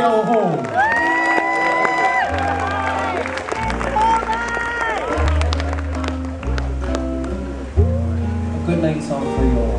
Keauhou. A good night song for you all.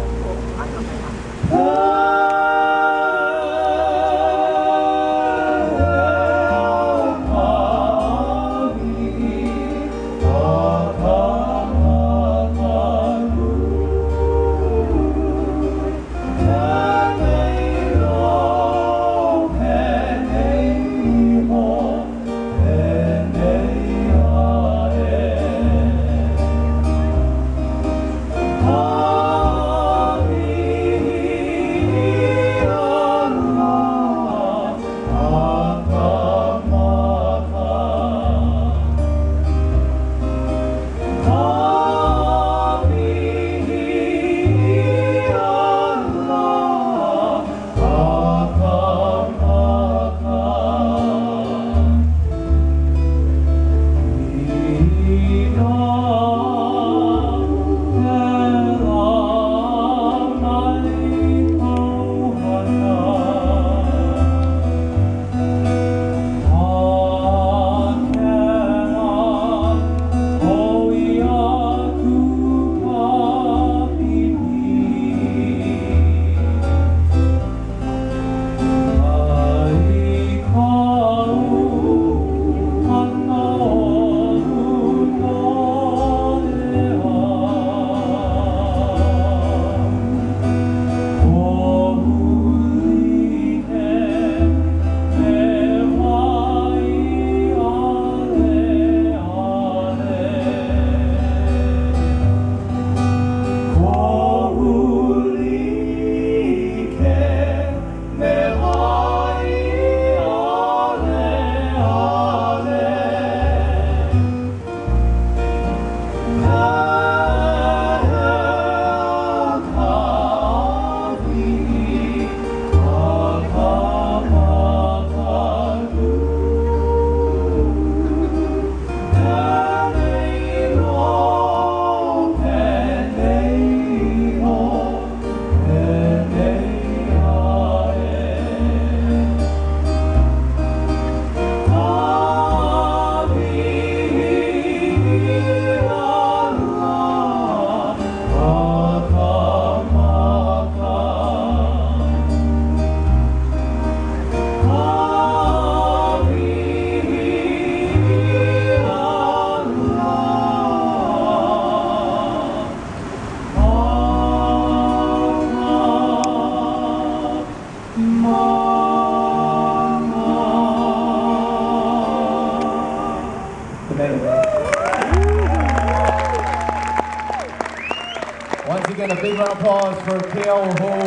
Once again, a big round of applause for Keauhou.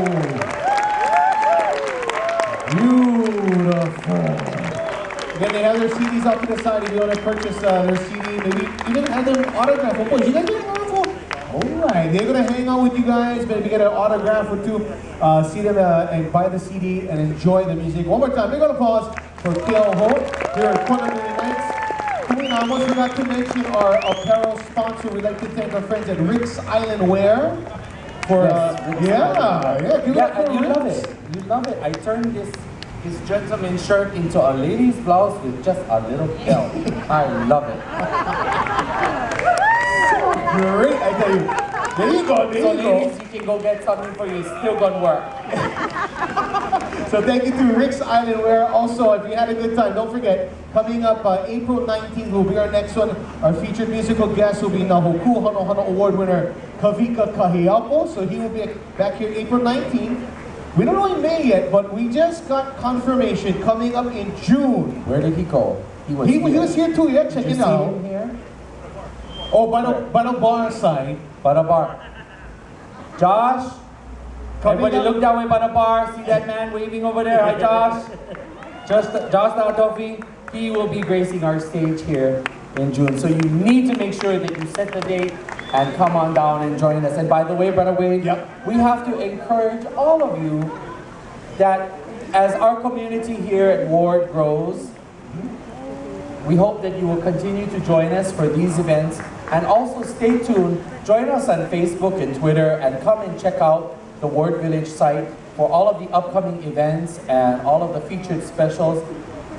Beautiful. Again, they have their CDs up to the side if you want to purchase their CD. Maybe even have them autograph. Oh, boy, you guys getting an autograph? Alright, they're going to hang out with you guys, maybe get an autograph or two, see them and buy the CD and enjoy the music. One more time, big round of applause for Keauhou here at Kona Nights. We almost forgot to mention our apparel sponsor. We'd like to thank our friends at Rick's Island Wear for and you love it. You love it. I turned this gentleman's shirt into a lady's blouse with just a little belt. I love it. Great, I tell you. There you go, there so you go. Ladies, you can go get something for you. It's still gonna work. So thank you to Rick's Island Wear. Also, if you had a good time, don't forget, coming up April 19th will be our next one. Our featured musical guest will be Nahoku Hano Hano Award winner Kavika Kahiapo. So he will be back here April 19th. We don't know in May yet, but we just got confirmation coming up in June. Where did he go? He was here too, yeah, check it out. Him here? Oh, by the bar side. By the bar. Josh? Everybody look that way by the bar. See that man waving over there? Hi, Josh. Josh Naotofi. He will be gracing our stage here in June. So you need to make sure that you set the date and come on down and join us. And by the way, Brother Wade, we have to encourage all of you that as our community here at Ward grows, we hope that you will continue to join us for these events. And also stay tuned. Join us on Facebook and Twitter and come and check out the Ward Village site for all of the upcoming events and all of the featured specials.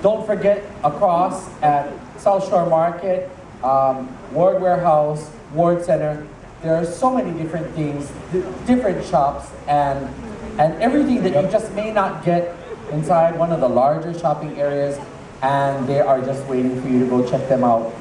Don't forget across at South Shore Market, Ward Warehouse, Ward Center, there are so many different things, different shops, and everything that you just may not get inside one of the larger shopping areas, and they are just waiting for you to go check them out.